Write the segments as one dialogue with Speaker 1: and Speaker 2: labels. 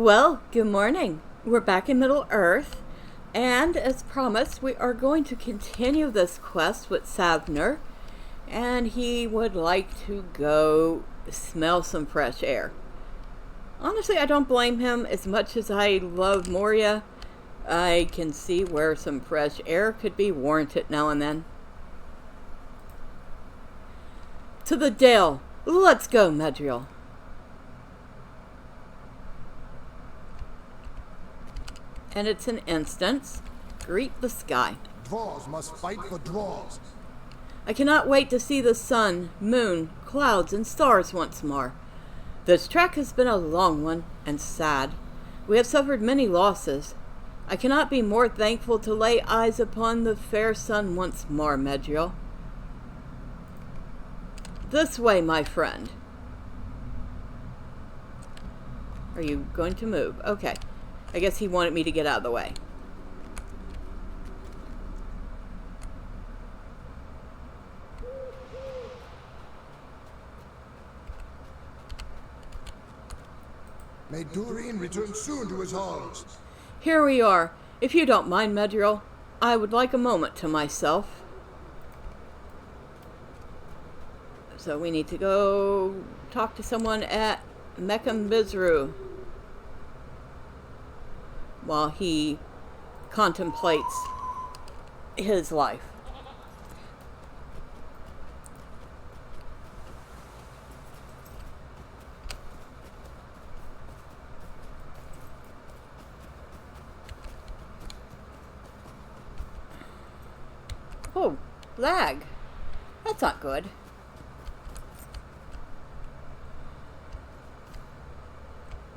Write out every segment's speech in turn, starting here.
Speaker 1: Well, good morning. We're back in Middle Earth, and as promised, we are going to continue this quest with Svanr, and he would like to go smell some fresh air. Honestly, I don't blame him. As much as I love Moria, I can see where some fresh air could be warranted now and then. To the Dale. Let's go, Medriel. And it's an instance. Greet the sky.
Speaker 2: Draws must fight for draws.
Speaker 1: I cannot wait to see the sun, moon, clouds, and stars once more. This trek has been a long one and sad. We have suffered many losses. I cannot be more thankful to lay eyes upon the fair sun once more, Medriel. This way, my friend. Are you going to move? Okay. I guess he wanted me to get out of the way.
Speaker 2: May Durin return soon to his halls.
Speaker 1: Here we are. If you don't mind, Medriel, I would like a moment to myself. So we need to go talk to someone at Mechanbizru while he contemplates his life. Oh, lag. That's not good.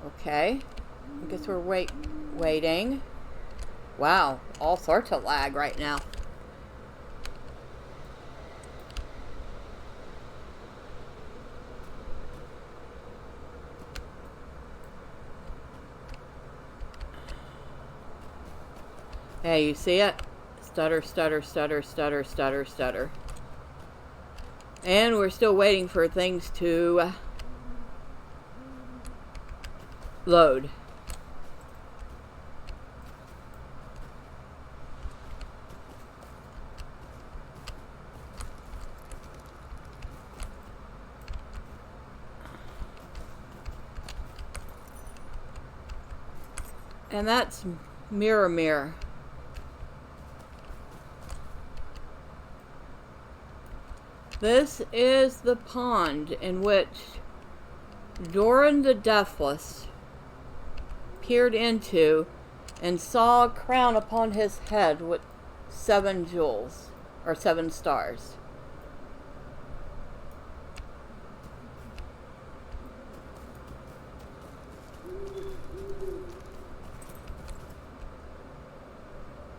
Speaker 1: Okay. I guess we're waiting. Wow, all sorts of lag right now. Hey, you see it? Stutter, stutter, stutter, stutter, stutter, stutter. And we're still waiting for things to load. And that's Mirror. This is the pond in which Doran the Deathless peered into and saw a crown upon his head with 7 jewels, or 7 stars.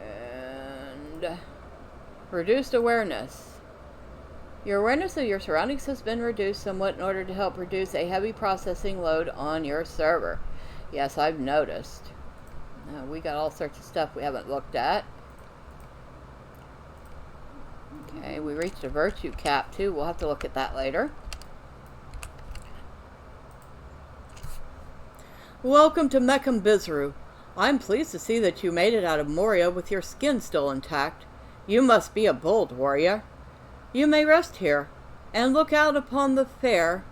Speaker 1: And reduced awareness. Your awareness of your surroundings has been reduced somewhat in order to help reduce a heavy processing load on your server. Yes, I've noticed. We got all sorts of stuff we haven't looked at. Okay, we reached a virtue cap too. We'll have to look at that later. Welcome to Mechanbizru. I'm pleased to see that you made it out of Moria with your skin still intact. You must be a bold warrior. You may rest here and look out upon the fair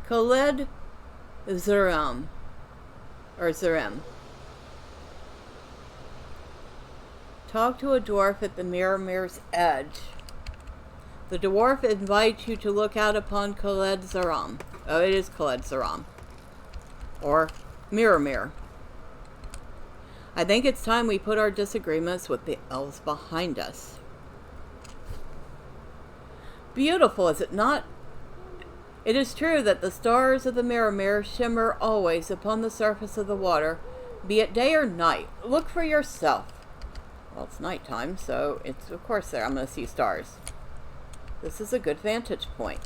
Speaker 1: Khaled Zeram. Or Zerem. Talk to a dwarf at the Mirror's edge. The dwarf invites you to look out upon Khaled Zeram. Oh, it is Khaled Zeram. Or Mirror. I think it's time we put our disagreements with the elves behind us. Beautiful, is it not? It is true that the stars of the Mirror shimmer always upon the surface of the water, be it day or night. Look for yourself. Well, it's nighttime, so it's of course there I'm going to see stars. This is a good vantage point.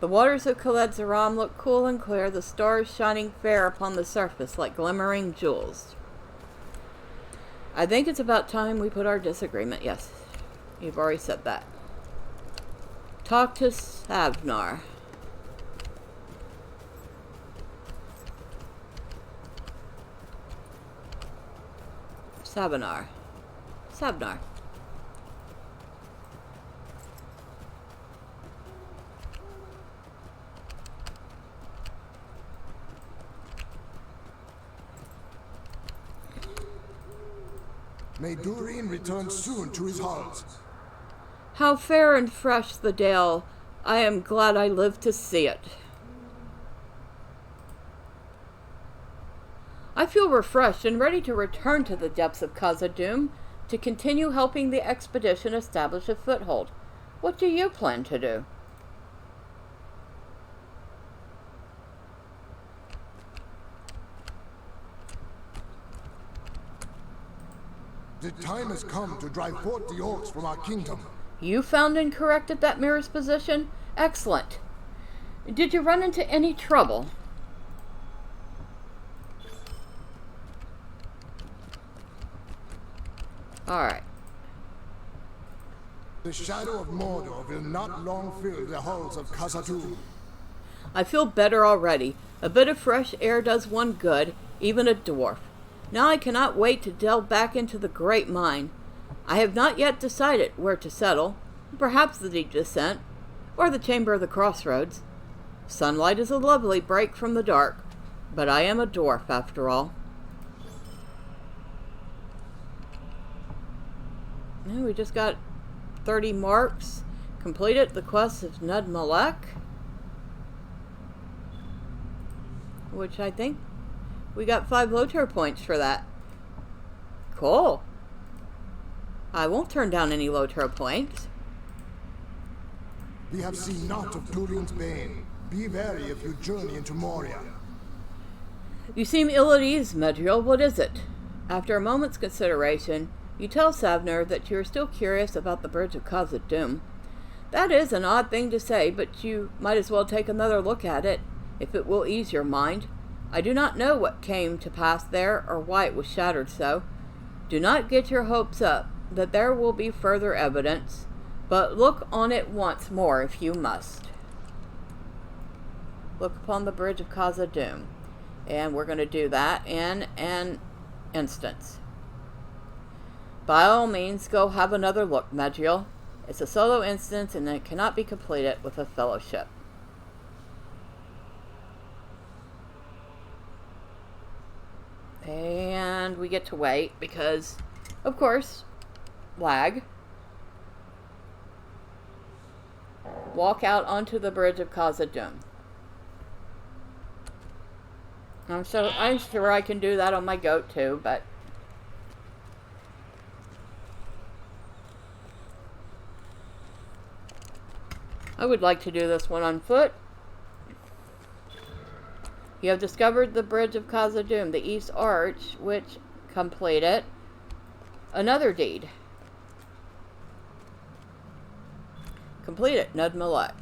Speaker 1: The waters of Khaled Zeram look cool and clear, the stars shining fair upon the surface like glimmering jewels. I think it's about time we put our disagreement. Yes, you've already said that. Talk to Svanr. Svanr.
Speaker 2: May Durin return soon to his halls.
Speaker 1: How fair and fresh the dale. I am glad I lived to see it. I feel refreshed and ready to return to the depths of Khazad-dûm to continue helping the expedition establish a foothold. What do you plan to do?
Speaker 2: The time has come to drive forth the orcs from our kingdom.
Speaker 1: You found and corrected that mirror's position? Excellent. Did you run into any trouble? Alright.
Speaker 2: The shadow of Mordor will not long fill the halls of Khazad-dûm.
Speaker 1: I feel better already. A bit of fresh air does one good, even a dwarf. Now I cannot wait to delve back into the great mine. I have not yet decided where to settle. Perhaps the Deep Descent, or the Chamber of the Crossroads. Sunlight is a lovely break from the dark, but I am a dwarf after all. And we just got 30 marks. Completed the quest of Nud Malek, which I think we got 5 LOTRO points for that. Cool. I won't turn down any LOTRO points.
Speaker 2: We have seen naught of Durin's bane. Be wary if you journey into Moria.
Speaker 1: You seem ill at ease, Medriel. What is it? After a moment's consideration, you tell Svanr that you are still curious about the Bridge of Khazad-dûm. That is an odd thing to say, but you might as well take another look at it, if it will ease your mind. I do not know what came to pass there, or why it was shattered so. Do not get your hopes up that there will be further evidence, but look on it once more if you must. Look upon the Bridge of Khazad-dûm. And we're going to do that in an instance. By all means, go have another look, Medriel. It's a solo instance and it cannot be completed with a fellowship. And we get to wait because, of course, lag. Walk out onto the Bridge of Khazad-dûm. I'm sure I can do that on my goat too, but I would like to do this one on foot. You have discovered the Bridge of Khazad-dûm, the East Arch, which completed another deed. Completed Nud Malek.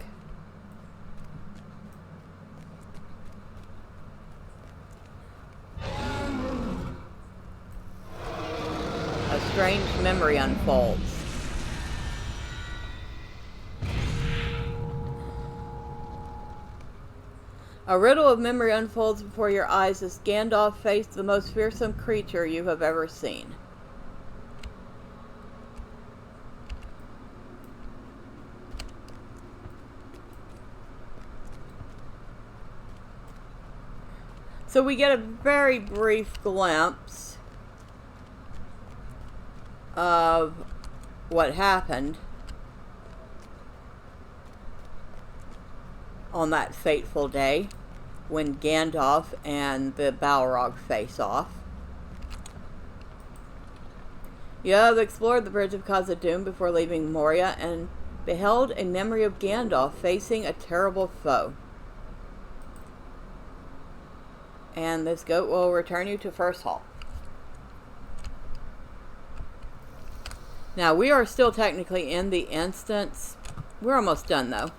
Speaker 1: A strange memory unfolds. A riddle of memory unfolds before your eyes as Gandalf faced the most fearsome creature you have ever seen. So we get a very brief glimpse of what happened on that fateful day when Gandalf and the Balrog face off. You have explored the Bridge of Khazad-dûm before leaving Moria and beheld a memory of Gandalf facing a terrible foe. And this goat will return you to First Hall. Now, we are still technically in the instance. We're almost done, though.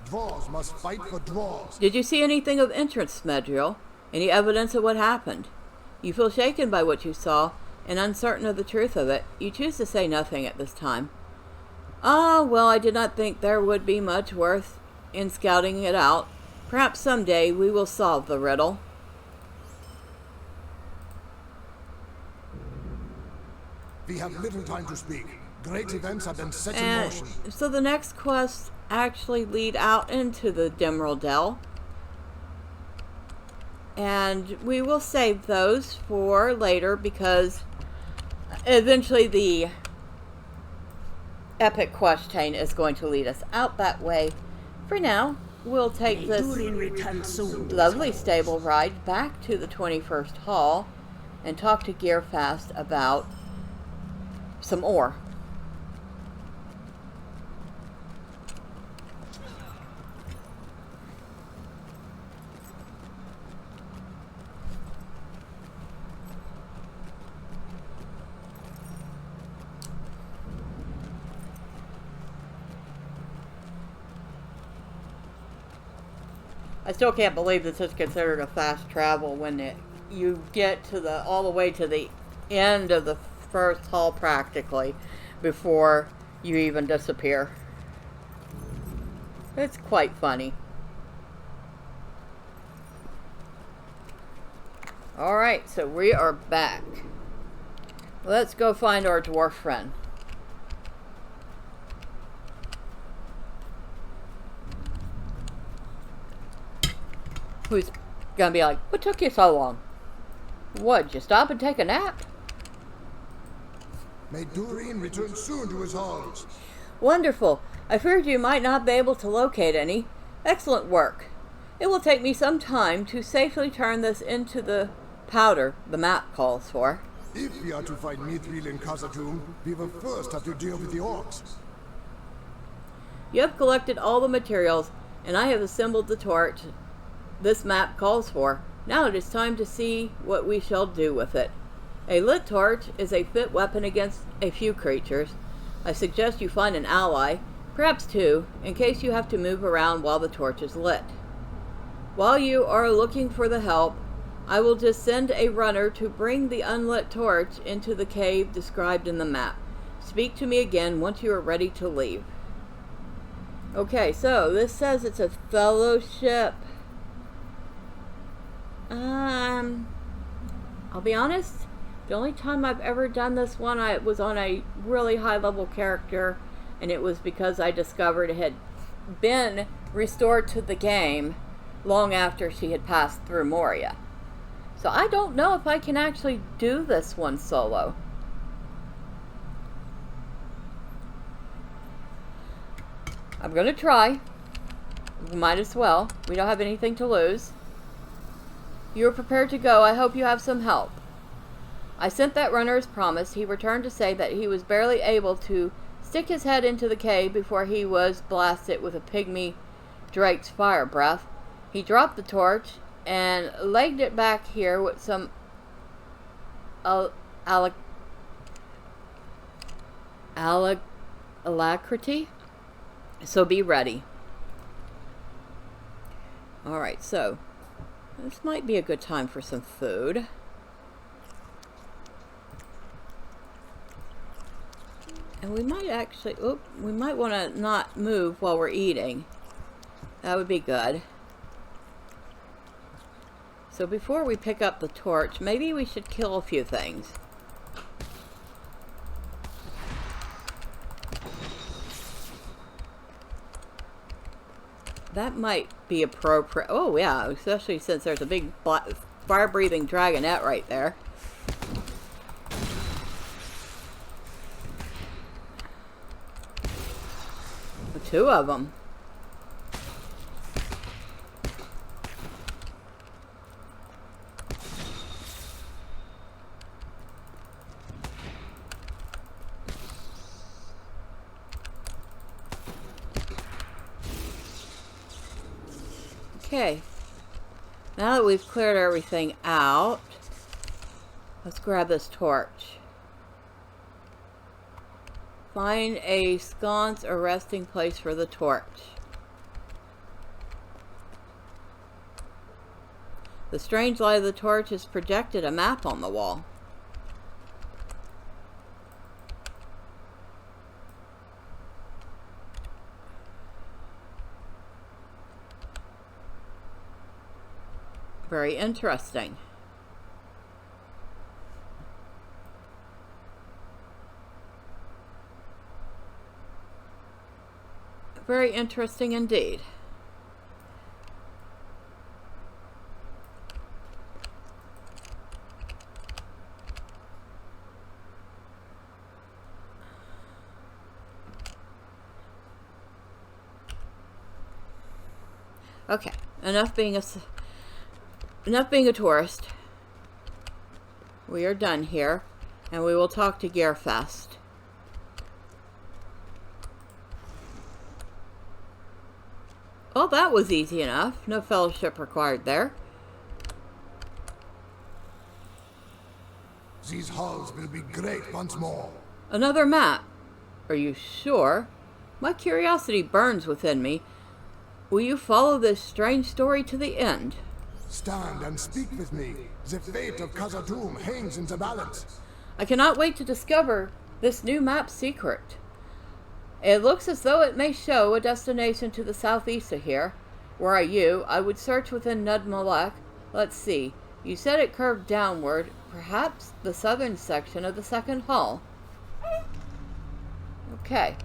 Speaker 2: Dwarves must fight for dwarves.
Speaker 1: Did you see anything of interest, Medriel? Any evidence of what happened? You feel shaken by what you saw, and uncertain of the truth of it. You choose to say nothing at this time. Ah, well, I did not think there would be much worth in scouting it out. Perhaps someday we will solve the riddle.
Speaker 2: We have little time to speak. Great events have been set in
Speaker 1: And
Speaker 2: motion.
Speaker 1: so the next quests actually lead out into the Emerald Dell. And we will save those for later because eventually the epic quest chain is going to lead us out that way. For now, we'll take this lovely stable ride back to the 21st Hall and talk to Gearfast about some ore. I still can't believe this is considered a fast travel when you get to all the way to the end of the first hall practically before you even disappear. It's quite funny. Alright, so we are back. Let's go find our dwarf friend. Who's gonna be like, what took you so long? What, did you stop and take a nap?
Speaker 2: May Durin return soon to his halls.
Speaker 1: Wonderful. I feared you might not be able to locate any. Excellent work. It will take me some time to safely turn this into the powder the map calls for.
Speaker 2: If we are to fight Mithril and Khazad-dûm, we will first have to deal with the orcs.
Speaker 1: You have collected all the materials, and I have assembled the torch this map calls for. Now it is time to see what we shall do with it. A lit torch is a fit weapon against a few creatures. I suggest you find an ally, perhaps two, in case you have to move around while the torch is lit. While you are looking for the help, I will just send a runner to bring the unlit torch into the cave described in the map. Speak to me again once you are ready to leave. Okay, so this says it's a fellowship. I'll be honest, the only time I've ever done this one, I was on a really high level character, and it was because I discovered it had been restored to the game long after she had passed through Moria. So I don't know if I can actually do this one solo. I'm gonna try. Might as well. We don't have anything to lose. You are prepared to go. I hope you have some help. I sent that runner as promised. He returned to say that he was barely able to stick his head into the cave before he was blasted with a pygmy drake's fire breath. He dropped the torch and legged it back here with some alacrity. So be ready. Alright, so this might be a good time for some food. And we might actually, we might want to not move while we're eating. That would be good. So before we pick up the torch, maybe we should kill a few things. That might be appropriate. Oh yeah, especially since there's a big fire-breathing dragonette right there. Two of them. Okay. Now that we've cleared everything out, let's grab this torch. Find a sconce or resting place for the torch. The strange light of the torch has projected a map on the wall. Very interesting. Very interesting indeed. Okay, enough being a tourist. We are done here, and we will talk to Gearfest. Well, that was easy enough. No fellowship required there.
Speaker 2: These halls will be great once more.
Speaker 1: Another map. Are you sure? My curiosity burns within me. Will you follow this strange story to the end?
Speaker 2: Stand and speak with me. The fate of Khazad-dûm hangs in the balance.
Speaker 1: I cannot wait to discover this new map's secret. It looks as though it may show a destination to the southeast of here. Were I you, I would search within Nud Malek. Let's see. You said it curved downward. Perhaps the southern section of the second hull. Okay.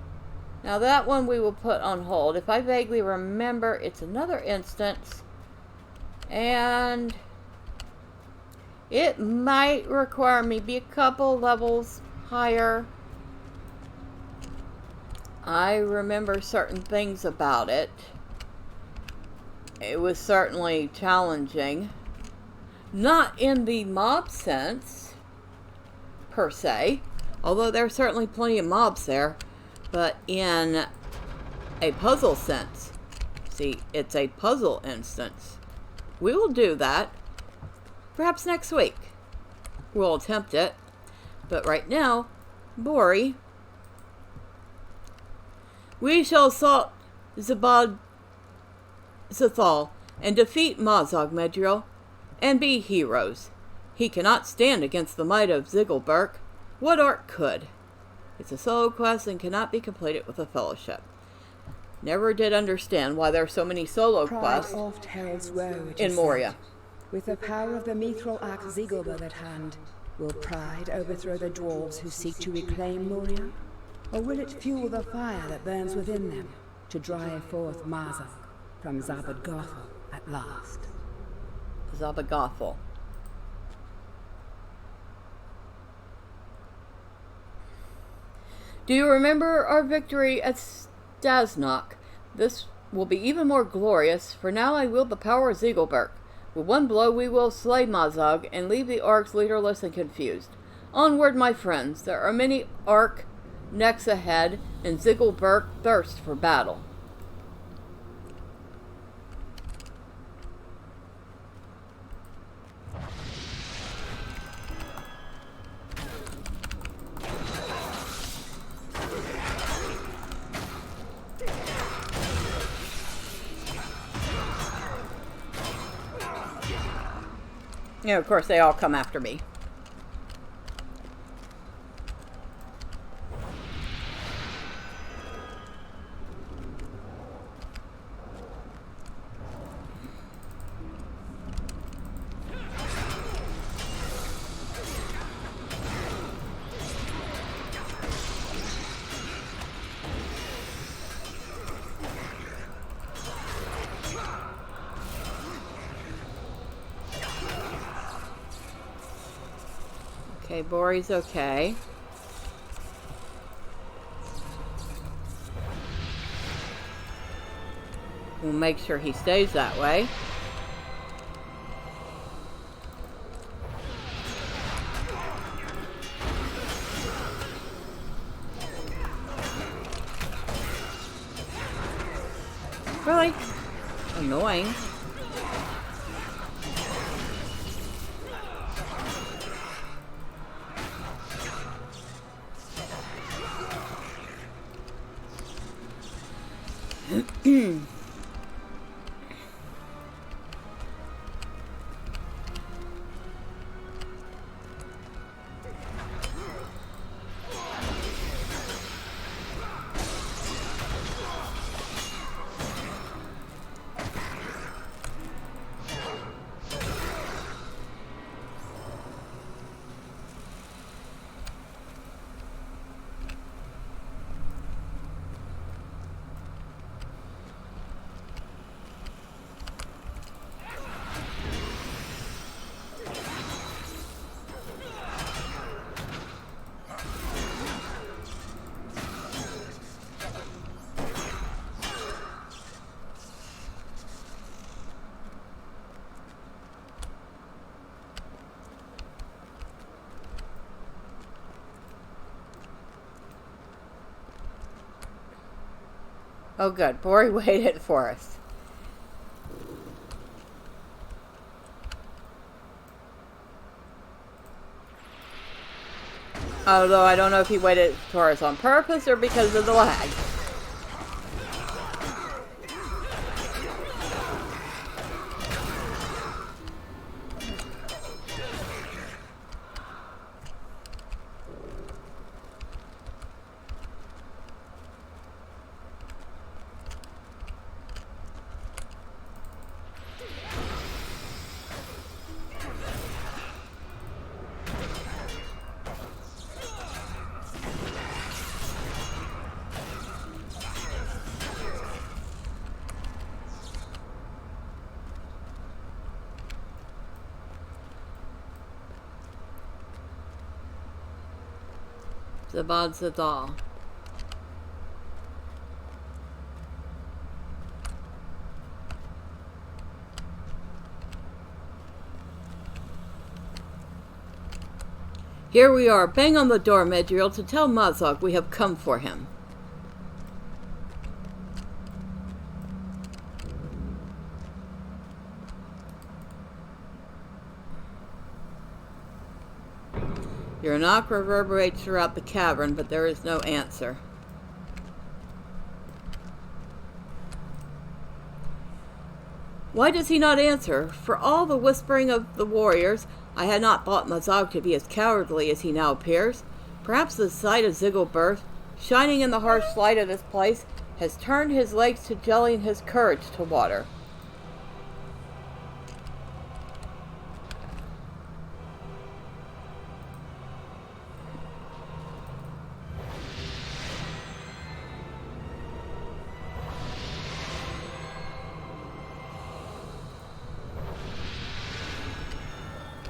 Speaker 1: Now that one we will put on hold. If I vaguely remember, it's another instance. And it might require me be a couple levels higher. I remember certain things about it. It was certainly challenging. Not in the mob sense, per se. Although there are certainly plenty of mobs there. But in a puzzle sense. See, it's a puzzle instance. We will do that. Perhaps next week. We'll attempt it. But right now, Bori. We shall assault Zabad Zathal and defeat Mazog Medriel and be heroes. He cannot stand against the might of Ziggelberg. What orc could? It's a solo quest and cannot be completed with a fellowship. Never did understand why there are so many solo quests
Speaker 3: oft heralds woe,
Speaker 1: in Moria.
Speaker 3: With the power of the mithril axe Ziggelberg at hand, will pride overthrow the dwarves who seek to reclaim Moria? Or will it fuel the fire that burns within them to drive forth Mazog from Zabad-Gothel at last?
Speaker 1: Zabad-Gothel. Do you remember our victory at Staznok? This will be even more glorious, for now I wield the power of Ziggelberg. With one blow we will slay Mazog and leave the orcs leaderless and confused. Onward, my friends. There are many orc necks ahead, and Ziggelberg thirsts for battle. Yeah, of course, they all come after me. Okay, Bori's okay. We'll make sure he stays that way. Really? Annoying. Oh good, Bori waited for us. Although I don't know if he waited for us on purpose or because of the lag. Zabad. Here we are, bang on the door, Medriel, to tell Mazog we have come for him. Your knock reverberates throughout the cavern, but there is no answer. Why does he not answer? For all the whispering of the warriors, I had not thought Mazog to be as cowardly as he now appears. Perhaps the sight of Ziggelberth, shining in the harsh light of this place, has turned his legs to jelly and his courage to water.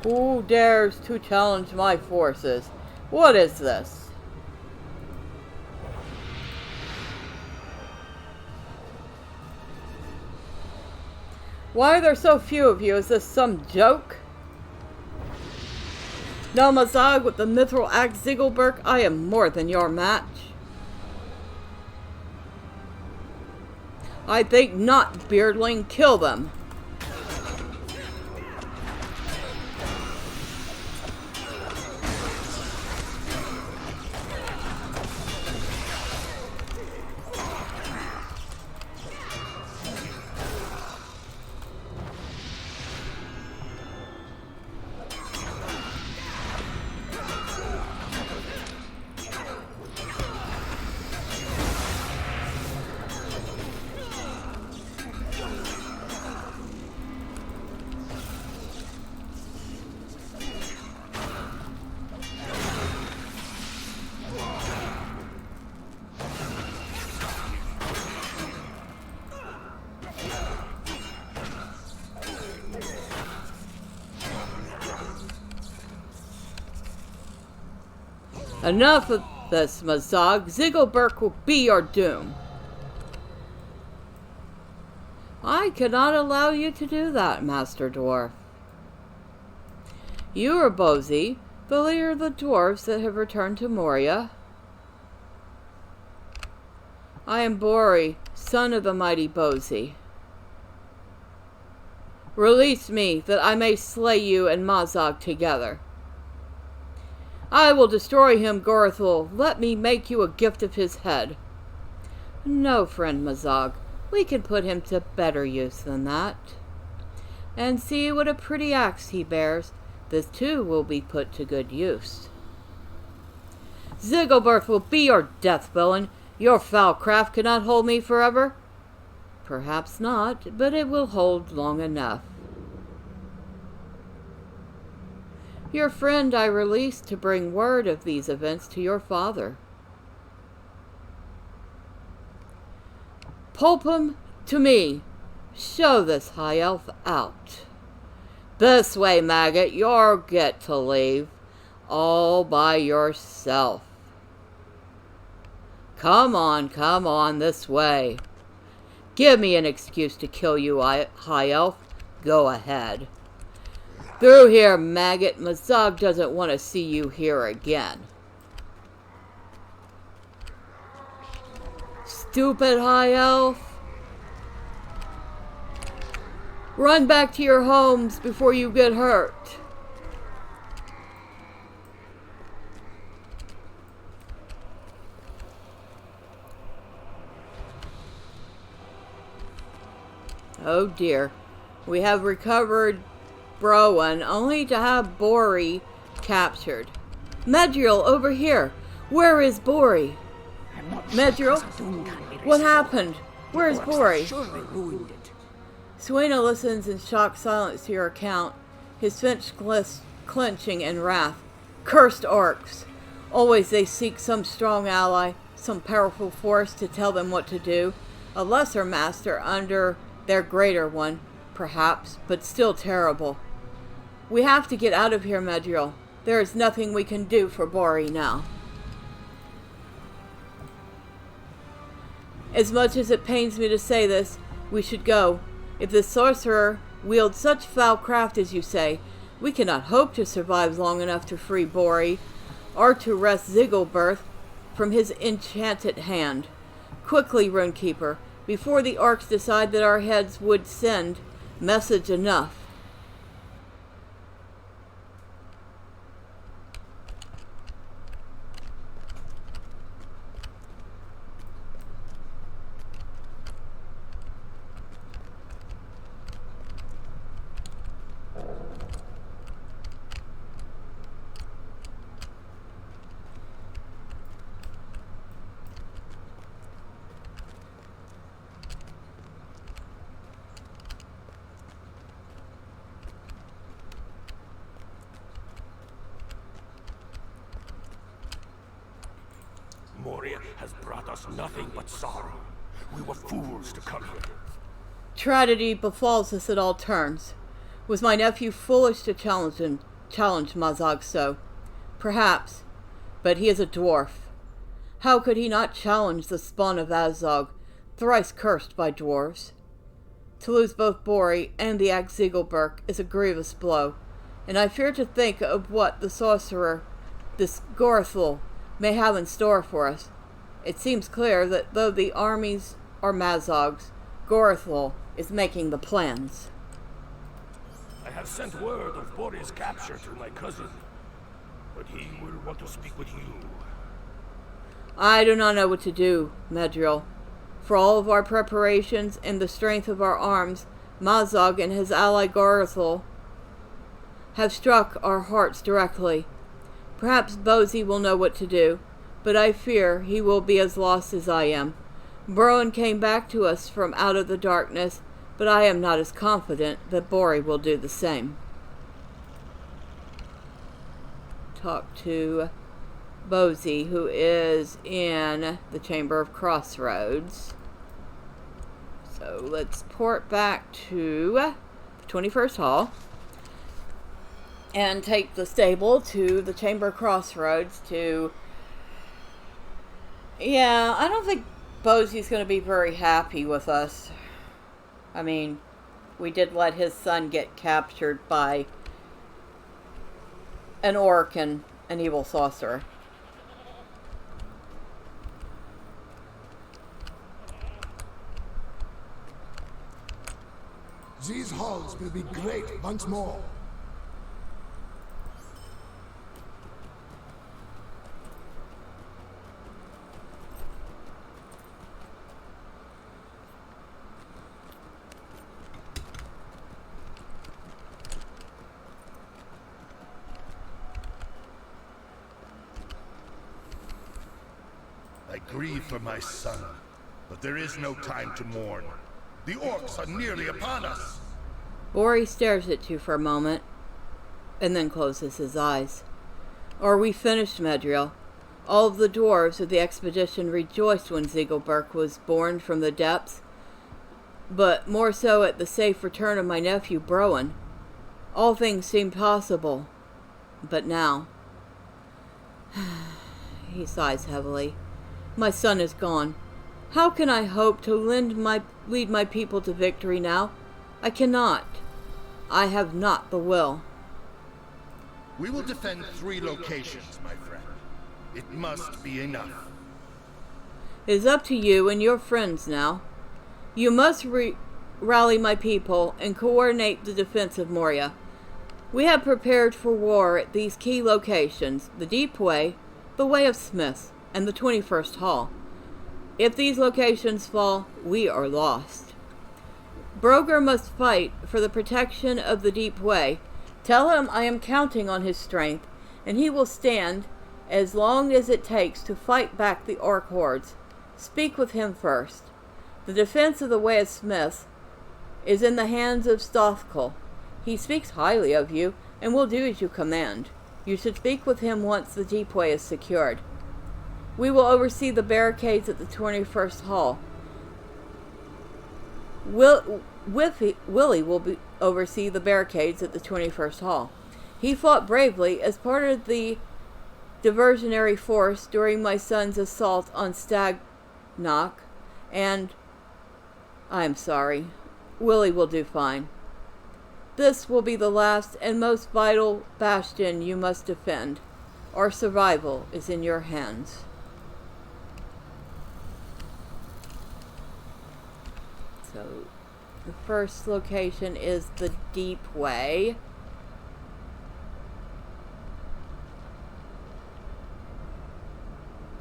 Speaker 1: Who dares to challenge my forces? What is this? Why are there so few of you? Is this some joke? No, Mazog, with the mithril axe Ziggelberg, I am more than your match. I think not, beardling. Kill them. Enough of this, Mazog. Ziggelberg will be your doom. I cannot allow you to do that, Master Dwarf. You are Bozi, the leader of the dwarves that have returned to Moria. I am Bori, son of the mighty Bozi. Release me, that I may slay you and Mazog together. I will destroy him, Gorthul. Let me make you a gift of his head. No, friend Mazog. We can put him to better use than that. And see what a pretty axe he bears. This too will be put to good use. Ziggelberth will be your death, villain. Your foul craft cannot hold me forever. Perhaps not, but it will hold long enough. Your friend I released to bring word of these events to your father. Pulp him to me. Show this high elf out. This way, maggot. You'll get to leave. All by yourself. Come on, this way. Give me an excuse to kill you, high elf. Go ahead. Through here, maggot. Mazog doesn't want to see you here again. stupid high elf. Run back to your homes before you get hurt. Oh dear. We have recovered Browan, only to have Bori captured. Medriel, over here. Where is Bori? Medriel? What happened? Where is Bori? Suena listens in shocked silence to your account, his fist clenching in wrath. Cursed orcs! Always they seek some strong ally, some powerful force to tell them what to do. A lesser master under their greater one, perhaps, but still terrible. We have to get out of here, Medriel. There is nothing we can do for Bori now. As much as it pains me to say this, we should go. If the sorcerer wields such foul craft as you say, we cannot hope to survive long enough to free Bori, or to wrest Zigilberth from his enchanted hand. Quickly, Runekeeper, before the orcs decide that our heads would send message enough.
Speaker 4: Moria has brought us nothing but sorrow. We were fools to come here.
Speaker 1: Tragedy befalls us at all turns. Was my nephew foolish to challenge Mazog so? Perhaps, but he is a dwarf. How could he not challenge the spawn of Azog, thrice cursed by dwarves? To lose both Bori and the axe Zigilberth is a grievous blow, and I fear to think of what the sorcerer, this Gorthul, may have in store for us. It seems clear that though the armies are Mazog's, Gorthul is making the plans.
Speaker 4: I have sent word of Bori's capture to my cousin, but he will want to speak with you.
Speaker 1: I do not know what to do, Medriel. For all of our preparations and the strength of our arms, Mazog and his ally Gorthul have struck our hearts directly. Perhaps Bozy will know what to do, but I fear he will be as lost as I am. Browan came back to us from out of the darkness, but I am not as confident that Bori will do the same. Talk to Bozy, who is in the Chamber of Crossroads. So let's port back to the 21st Hall and take the stable to the Chamber of Crossroads to... Yeah, I don't think Bozy's going to be very happy with us. I mean, we did let his son get captured by an orc and an evil sorcerer.
Speaker 2: These halls will be great once more.
Speaker 5: I grieve for my son, but there is no time to mourn. The orcs are nearly upon us.
Speaker 1: Bori stares at you for a moment, and then closes his eyes. Are we finished, Medriel? All of the dwarves of the expedition rejoiced when Zigilberth was born from the depths, but more so at the safe return of my nephew Browan. All things seemed possible, but now... He sighs heavily. My son is gone. How can I hope to lead my people to victory now? I cannot. I have not the will.
Speaker 5: We will defend 3 locations, my friend. It must be enough.
Speaker 1: It is up to you and your friends now. You must rally my people and coordinate the defense of Moria. We have prepared for war at these key locations, the Deep Way, the Way of Smiths, and the 21st Hall. If these locations fall, we are lost. Broger must fight for the protection of the Deep Way. Tell him I am counting on his strength, and he will stand as long as it takes to fight back the orc hordes. Speak with him first. The defense of the Way of Smiths is in the hands of Stothkel. He speaks highly of you, and will do as you command. You should speak with him once the Deep Way is secured. We will oversee the barricades at the 21st Hall. Willie will oversee the barricades at the 21st Hall. He fought bravely as part of the diversionary force during my son's assault on Stagnock, and I'm sorry. Willie will do fine. This will be the last and most vital bastion you must defend. Our survival is in your hands. So, the first location is the Deep Way.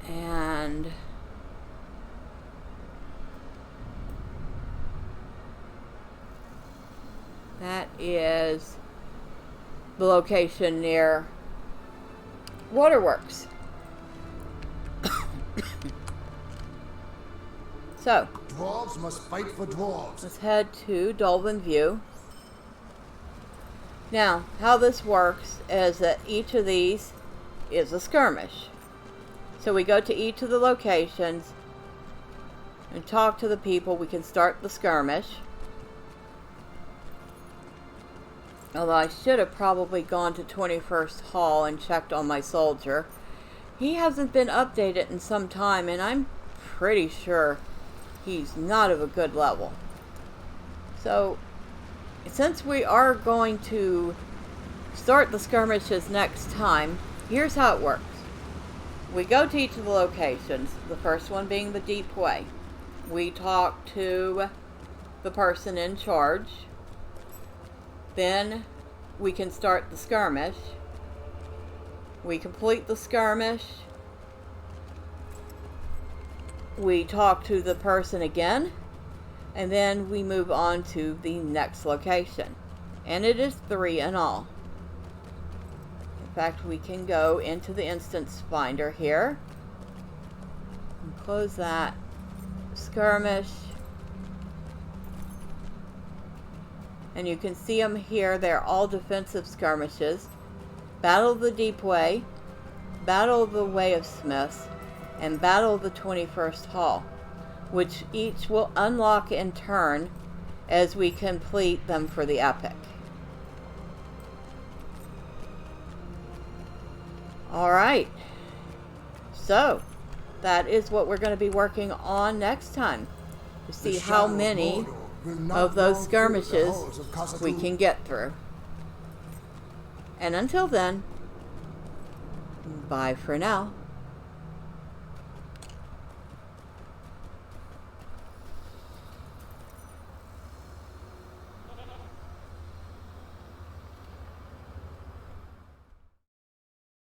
Speaker 1: And that is the location near Waterworks. So,
Speaker 2: Dwarves must fight for dwarves.
Speaker 1: let's head to Dolven View. Now, how this works is that each of these is a skirmish. So we go to each of the locations and talk to the people. We can start the skirmish. Although I should have probably gone to 21st Hall and checked on my soldier. He hasn't been updated in some time, and I'm pretty sure he's not of a good level. So, since we are going to start the skirmishes next time, here's how it works. We go to each of the locations, the first one being the Deep Way. We talk to the person in charge. Then we can start the skirmish. We complete the skirmish. We talk to the person again. And then we move on to the next location. And it is 3 in all. In fact, we can go into the instance finder here. And close that. Skirmish. And you can see them here. They're all defensive skirmishes. Battle of the Deep Way. Battle of the Way of Smiths. And Battle of the 21st Hall. Which each will unlock in turn as we complete them for the epic. Alright. So, that is what we're going to be working on next time. To see how many of those skirmishes we can get through. And until then, bye for now.